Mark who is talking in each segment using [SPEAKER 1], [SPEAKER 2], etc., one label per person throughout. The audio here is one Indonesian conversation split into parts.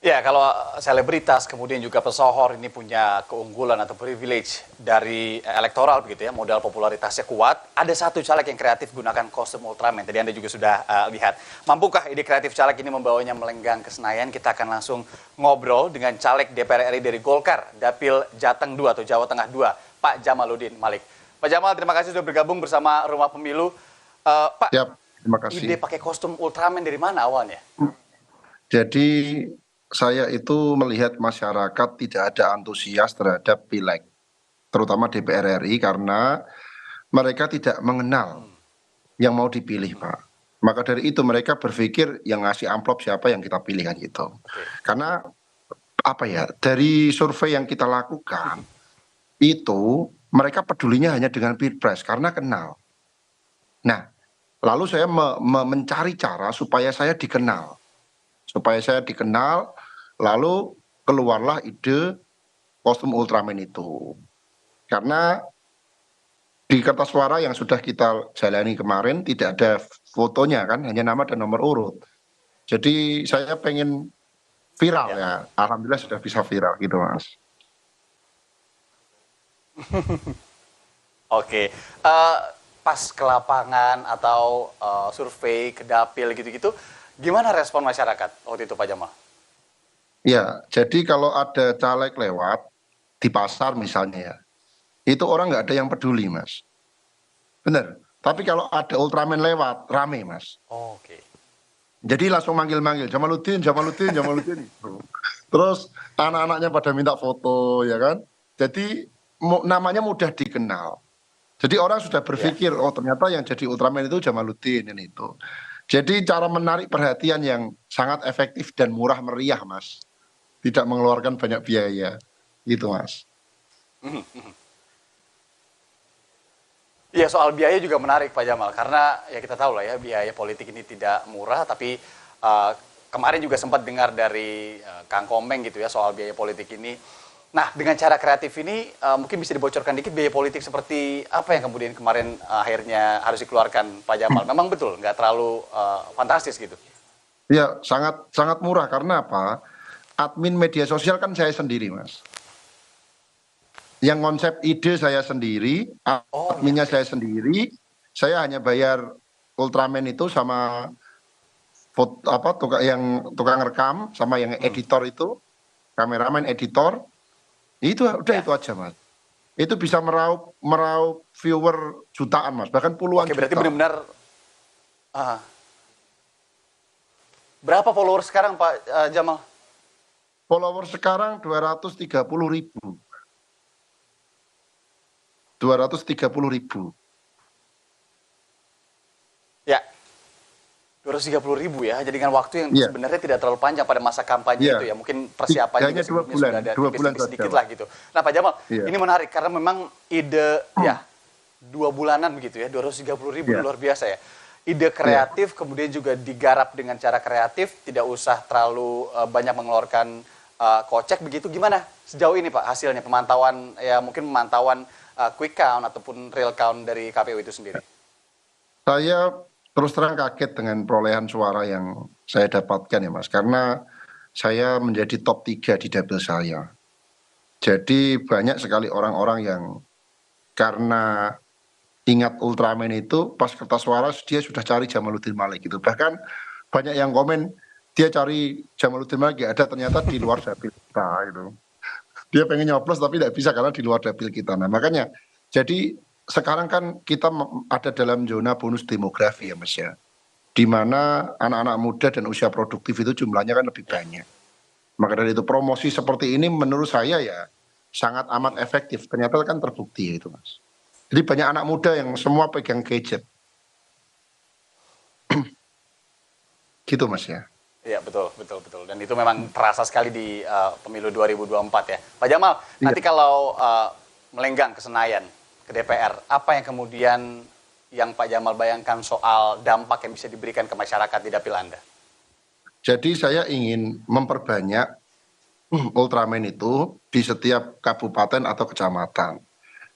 [SPEAKER 1] Ya, kalau selebritas kemudian juga pesohor ini punya keunggulan atau privilege dari elektoral begitu ya, modal popularitasnya kuat. Ada satu caleg yang kreatif gunakan kostum Ultraman. Tadi Anda juga sudah lihat. Mampukah ide kreatif caleg ini membawanya melenggang ke Senayan? Kita akan langsung ngobrol dengan caleg DPR RI dari Golkar, Dapil Jateng 2 atau Jawa Tengah 2, Pak Jamaluddin Malik. Pak Jamal, terima kasih sudah bergabung bersama Rumah Pemilu. Pak,
[SPEAKER 2] Siap, terima
[SPEAKER 1] ide
[SPEAKER 2] kasih.
[SPEAKER 1] pakai kostum Ultraman dari mana awalnya?
[SPEAKER 2] Jadi saya itu melihat masyarakat tidak ada antusias terhadap pileg, terutama DPR RI karena mereka tidak mengenal yang mau dipilih, Pak. Maka dari itu mereka berpikir yang ngasih amplop siapa yang kita pilih kan gitu.
[SPEAKER 1] Oke.
[SPEAKER 2] Karena apa ya, dari survei yang kita lakukan itu mereka pedulinya hanya dengan pilpres karena kenal. Nah, lalu saya mencari cara supaya saya dikenal. Supaya saya dikenal, lalu keluarlah ide kostum Ultraman itu. Karena di kertas suara yang sudah kita jalani kemarin tidak ada fotonya kan, hanya nama dan nomor urut. Jadi saya pengen viral
[SPEAKER 1] Ya.
[SPEAKER 2] ya, alhamdulillah sudah bisa viral gitu Mas.
[SPEAKER 1] Oke, pas ke lapangan atau survei ke dapil gitu-gitu, gimana respon masyarakat waktu itu Pak Jamal?
[SPEAKER 2] Ya, jadi kalau ada caleg lewat di pasar misalnya ya, itu orang nggak ada yang peduli Mas. Bener. Tapi kalau ada Ultraman lewat, rame Mas.
[SPEAKER 1] Oke.
[SPEAKER 2] Jadi langsung manggil-manggil, Jamaluddin, Jamaluddin, Jamaluddin. Gitu. Terus anak-anaknya pada minta foto, ya kan? Jadi namanya mudah dikenal. Jadi orang sudah
[SPEAKER 1] Ya.
[SPEAKER 2] berpikir, oh ternyata yang jadi Ultraman itu Jamaluddin ini itu. Jadi cara menarik perhatian yang sangat efektif dan murah meriah, Mas. Tidak mengeluarkan banyak biaya, gitu, Mas.
[SPEAKER 1] Iya, soal biaya juga menarik Pak Jamal, karena ya kita tahu lah ya biaya politik ini tidak murah, tapi kemarin juga sempat dengar dari Kang Komeng gitu ya soal biaya politik ini. Nah, dengan cara kreatif ini mungkin bisa dibocorkan dikit biaya politik seperti apa yang kemudian kemarin akhirnya harus dikeluarkan Pak Jamal. Memang betul, nggak terlalu fantastis gitu.
[SPEAKER 2] Ya, sangat sangat murah karena apa? Admin media sosial kan saya sendiri, Mas. Yang konsep ide saya sendiri,
[SPEAKER 1] Oh iya,
[SPEAKER 2] adminnya
[SPEAKER 1] oke.
[SPEAKER 2] saya sendiri, saya hanya bayar Ultraman itu sama foto, apa tukang rekam sama yang editor itu, kameramen editor, itu udah
[SPEAKER 1] Ya.
[SPEAKER 2] itu aja Mas. Itu bisa meraup meraup viewer jutaan Mas, bahkan puluhan
[SPEAKER 1] Oke, berarti
[SPEAKER 2] juta.
[SPEAKER 1] benar-benar ah, berapa followers sekarang Pak Jamal?
[SPEAKER 2] Follower sekarang 230.000, 230.000.
[SPEAKER 1] Ya, 230.000 ya. Jadi dengan waktu yang
[SPEAKER 2] Iya,
[SPEAKER 1] sebenarnya tidak terlalu panjang pada masa kampanye itu
[SPEAKER 2] iya.
[SPEAKER 1] ya. Mungkin persiapan juga
[SPEAKER 2] Hanya dua
[SPEAKER 1] sebelumnya sudah
[SPEAKER 2] bulan,
[SPEAKER 1] ada
[SPEAKER 2] 2 bulan
[SPEAKER 1] tipis-tipis
[SPEAKER 2] saja
[SPEAKER 1] sedikit lah
[SPEAKER 2] Mas.
[SPEAKER 1] gitu. Nah Pak Jamal,
[SPEAKER 2] Iya,
[SPEAKER 1] ini menarik karena memang ide ya 2 bulanan begitu ya, 230.000 ini
[SPEAKER 2] iya,
[SPEAKER 1] luar biasa ya. Ide
[SPEAKER 2] iya.
[SPEAKER 1] kreatif kemudian juga digarap dengan cara kreatif, tidak usah terlalu banyak mengeluarkan kocek begitu. Gimana sejauh ini Pak hasilnya pemantauan ya mungkin pemantauan quick count ataupun real count dari KPU itu sendiri?
[SPEAKER 2] Saya terus terang kaget dengan perolehan suara yang saya dapatkan ya Mas, karena saya menjadi top 3 di dapil saya. Jadi banyak sekali orang-orang yang karena ingat Ultraman itu pas kertas suara dia sudah cari Jamaluddin Malik gitu. Bahkan banyak yang komen dia cari Jamaluddin Malik ya ada ternyata di luar dapil kita gitu. Dia pengen nyoblos tapi tidak bisa karena di luar dapil kita. Nah makanya jadi sekarang kan kita ada dalam zona bonus demografi ya Mas ya, di mana anak-anak muda dan usia produktif itu jumlahnya kan lebih
[SPEAKER 1] Ya.
[SPEAKER 2] banyak. Maka dari itu promosi seperti ini menurut saya ya sangat amat efektif. Ternyata kan terbukti ya itu Mas. Jadi banyak anak muda yang semua pegang gadget. Gitu Mas ya.
[SPEAKER 1] Iya, betul, betul, betul. Dan itu memang terasa sekali di pemilu 2024 ya. Pak Jamal,
[SPEAKER 2] Iya.
[SPEAKER 1] nanti kalau melenggang ke Senayan, ke DPR, apa yang kemudian yang Pak Jamal bayangkan soal dampak yang bisa diberikan ke masyarakat di dapil Anda?
[SPEAKER 2] Jadi saya ingin memperbanyak Ultraman itu di setiap kabupaten atau kecamatan.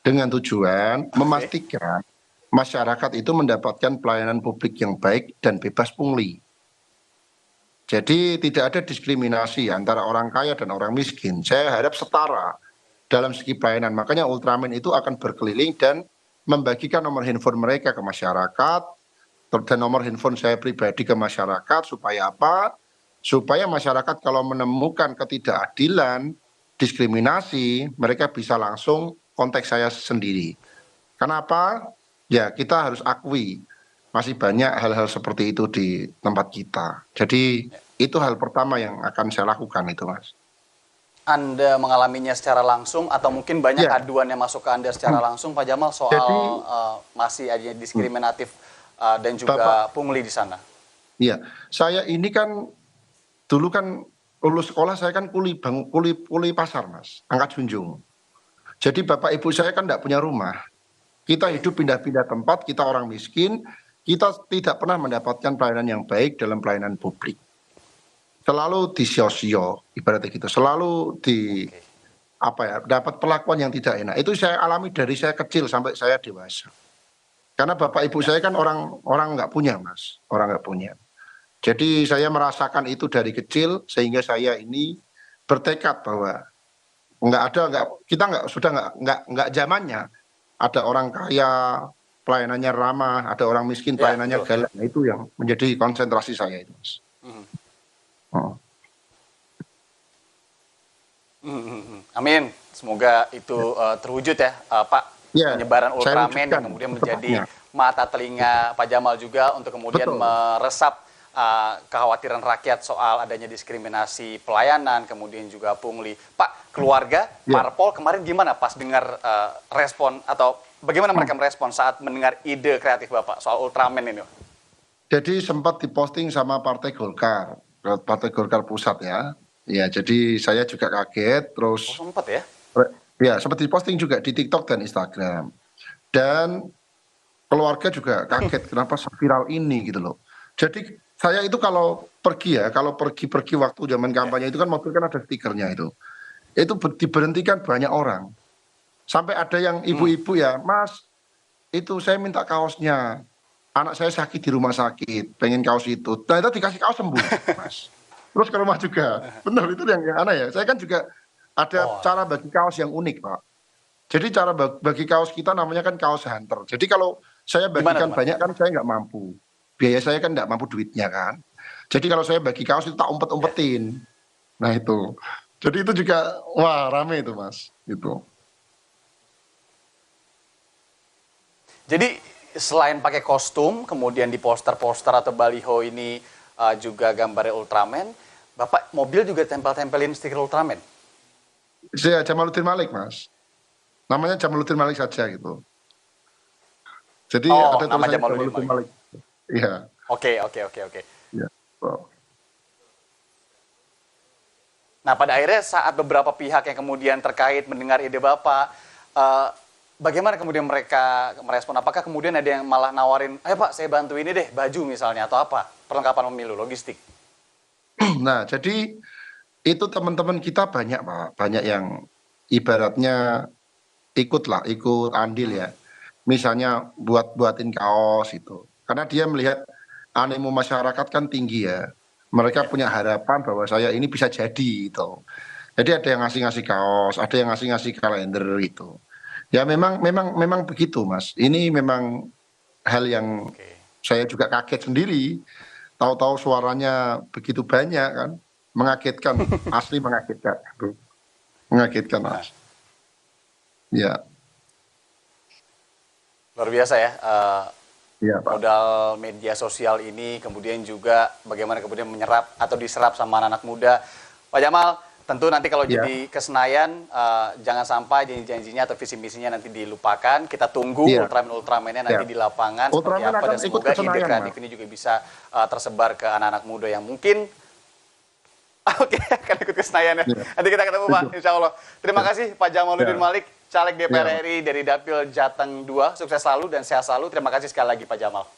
[SPEAKER 2] Dengan tujuan
[SPEAKER 1] Oke.
[SPEAKER 2] memastikan masyarakat itu mendapatkan pelayanan publik yang baik dan bebas pungli. Jadi tidak ada diskriminasi antara orang kaya dan orang miskin. Saya harap setara dalam segi pelayanan. Makanya Ultraman itu akan berkeliling dan membagikan nomor handphone mereka ke masyarakat, dan nomor handphone saya pribadi ke masyarakat, supaya apa? Supaya masyarakat kalau menemukan ketidakadilan, diskriminasi, mereka bisa langsung kontak saya sendiri. Kenapa? Ya, kita harus akui masih banyak hal-hal seperti itu di tempat kita. Jadi itu hal pertama yang akan saya lakukan itu, Mas.
[SPEAKER 1] Anda mengalaminya secara langsung atau mungkin banyak
[SPEAKER 2] Ya,
[SPEAKER 1] aduan yang masuk ke Anda secara langsung, Pak Jamal, soal
[SPEAKER 2] jadi
[SPEAKER 1] masih ada diskriminatif dan
[SPEAKER 2] Bapak,
[SPEAKER 1] juga pungli di sana?
[SPEAKER 2] iya, saya ini kan dulu kan lulus sekolah saya kan kuli pasar, Mas, angkat junjung. Jadi bapak ibu saya kan tidak punya rumah. Kita hidup pindah-pindah tempat, kita orang miskin, kita tidak pernah mendapatkan pelayanan yang baik dalam pelayanan publik. Selalu disio-sio, ibaratnya gitu. Selalu di
[SPEAKER 1] Oke.
[SPEAKER 2] apa ya, dapat perlakuan yang tidak enak. Itu saya alami dari saya kecil sampai saya dewasa. Karena bapak ibu
[SPEAKER 1] Ya.
[SPEAKER 2] saya kan orang nggak punya, Mas, orang nggak punya. Jadi saya merasakan itu dari kecil sehingga saya ini bertekad bahwa kita nggak zamannya ada orang kaya pelayanannya ramah, ada orang miskin
[SPEAKER 1] Ya,
[SPEAKER 2] pelayanannya
[SPEAKER 1] betul.
[SPEAKER 2] galak. Nah, itu yang menjadi konsentrasi saya itu, Mas.
[SPEAKER 1] Mhm.
[SPEAKER 2] Oh.
[SPEAKER 1] Amin. Semoga itu terwujud ya, Pak.
[SPEAKER 2] Ya,
[SPEAKER 1] Penyebaran
[SPEAKER 2] saya
[SPEAKER 1] Ultraman yang
[SPEAKER 2] wujudkan
[SPEAKER 1] kemudian menjadi
[SPEAKER 2] secepatnya.
[SPEAKER 1] mata telinga Pak Jamal juga untuk kemudian
[SPEAKER 2] Betul.
[SPEAKER 1] meresap kekhawatiran rakyat soal adanya diskriminasi pelayanan, kemudian juga pungli. Pak, keluarga,
[SPEAKER 2] Ya.
[SPEAKER 1] parpol kemarin gimana pas dengar respon atau bagaimana mereka merespon saat mendengar ide kreatif Bapak soal Ultraman ini?
[SPEAKER 2] Jadi sempat diposting sama Partai Golkar Pusat ya. Ya, jadi saya juga kaget,
[SPEAKER 1] Oh,
[SPEAKER 2] terus
[SPEAKER 1] sempat ya?
[SPEAKER 2] ya sempat diposting juga di TikTok dan Instagram. Dan keluarga juga kaget kenapa viral ini gitu loh. Jadi saya itu kalau pergi waktu zaman
[SPEAKER 1] Ya.
[SPEAKER 2] kampanye itu kan mobil kan ada stikernya itu. Itu diberhentikan banyak orang. Sampai ada yang
[SPEAKER 1] Hmm.
[SPEAKER 2] ibu-ibu ya, Mas, itu saya minta kaosnya. Anak saya sakit di rumah sakit, pengen kaos itu. Ternyata dikasih kaos sembuh, Mas. Terus ke rumah juga. Benar itu yang aneh ya. Saya kan juga ada
[SPEAKER 1] Oh,
[SPEAKER 2] cara bagi kaos yang unik, Pak. Jadi cara bagi kaos kita namanya kan kaos hunter. Jadi kalau saya
[SPEAKER 1] gimana tuh,
[SPEAKER 2] bagikan
[SPEAKER 1] Mas?
[SPEAKER 2] banyak kan saya nggak mampu. Biaya saya kan nggak mampu duitnya kan. Jadi kalau saya bagi kaos itu tak
[SPEAKER 1] Ya.
[SPEAKER 2] umpet-umpetin. Nah itu. Jadi itu juga wah rame itu, Mas. Gitu.
[SPEAKER 1] Jadi selain pakai kostum, kemudian di poster-poster atau baliho ini juga gambarnya Ultraman, Bapak mobil juga tempel-tempelin stiker Ultraman?
[SPEAKER 2] Saya Jamaluddin Malik, Mas. Namanya Jamaluddin Malik saja gitu. Jadi
[SPEAKER 1] Oh,
[SPEAKER 2] ada
[SPEAKER 1] nama
[SPEAKER 2] tulisannya
[SPEAKER 1] Jamaluddin
[SPEAKER 2] Jamaluddin
[SPEAKER 1] Malik.
[SPEAKER 2] Malik. Iya.
[SPEAKER 1] Oke, oke, oke, oke.
[SPEAKER 2] Iya. Oh.
[SPEAKER 1] Nah, pada akhirnya saat beberapa pihak yang kemudian terkait mendengar ide Bapak, eh, bagaimana kemudian mereka merespon? Apakah kemudian ada yang malah nawarin, ayo Pak, saya bantu ini deh, baju misalnya, atau apa? Perlengkapan pemilu, logistik.
[SPEAKER 2] Nah, jadi itu teman-teman kita banyak, Pak. Banyak yang ibaratnya ikut andil ya. Misalnya buatin kaos itu. Karena dia melihat animo masyarakat kan tinggi ya. Mereka
[SPEAKER 1] Ya.
[SPEAKER 2] punya harapan bahwa saya ini bisa jadi gitu. Jadi ada yang ngasih-ngasih kaos, ada yang ngasih-ngasih kalender itu. Ya memang begitu, Mas. Ini memang hal yang
[SPEAKER 1] Oke.
[SPEAKER 2] saya juga kaget sendiri. Tahu-tahu suaranya begitu banyak kan. Mengagetkan, asli mengagetkan. Mengagetkan, Mas. Ya,
[SPEAKER 1] Luar biasa ya,
[SPEAKER 2] ya Pak.
[SPEAKER 1] modal media sosial ini, kemudian juga bagaimana kemudian menyerap atau diserap sama anak-anak muda. Pak Jamal, tentu nanti kalau
[SPEAKER 2] Ya,
[SPEAKER 1] jadi ke Senayan, jangan sampai janji-janjinya atau visi misinya nanti dilupakan. Kita tunggu
[SPEAKER 2] iya,
[SPEAKER 1] Ultraman-Ultramannya nanti
[SPEAKER 2] ya.
[SPEAKER 1] di lapangan seperti
[SPEAKER 2] Ultraman
[SPEAKER 1] apa,
[SPEAKER 2] akan
[SPEAKER 1] dan
[SPEAKER 2] ikut
[SPEAKER 1] semoga
[SPEAKER 2] ke
[SPEAKER 1] ide
[SPEAKER 2] Senayan,
[SPEAKER 1] kreatif
[SPEAKER 2] Mas.
[SPEAKER 1] ini juga bisa tersebar ke anak-anak muda yang mungkin oke, akan ikut ke Senayan ya.
[SPEAKER 2] Iya,
[SPEAKER 1] Nanti kita ketemu Pak,
[SPEAKER 2] itu.
[SPEAKER 1] insya Allah. Terima
[SPEAKER 2] Ya,
[SPEAKER 1] kasih Pak Jamaluddin
[SPEAKER 2] ya,
[SPEAKER 1] Malik, Caleg
[SPEAKER 2] ya,
[SPEAKER 1] DPR
[SPEAKER 2] Pak.
[SPEAKER 1] RI dari Dapil Jateng 2. Sukses selalu dan sehat selalu. Terima kasih sekali lagi Pak Jamal.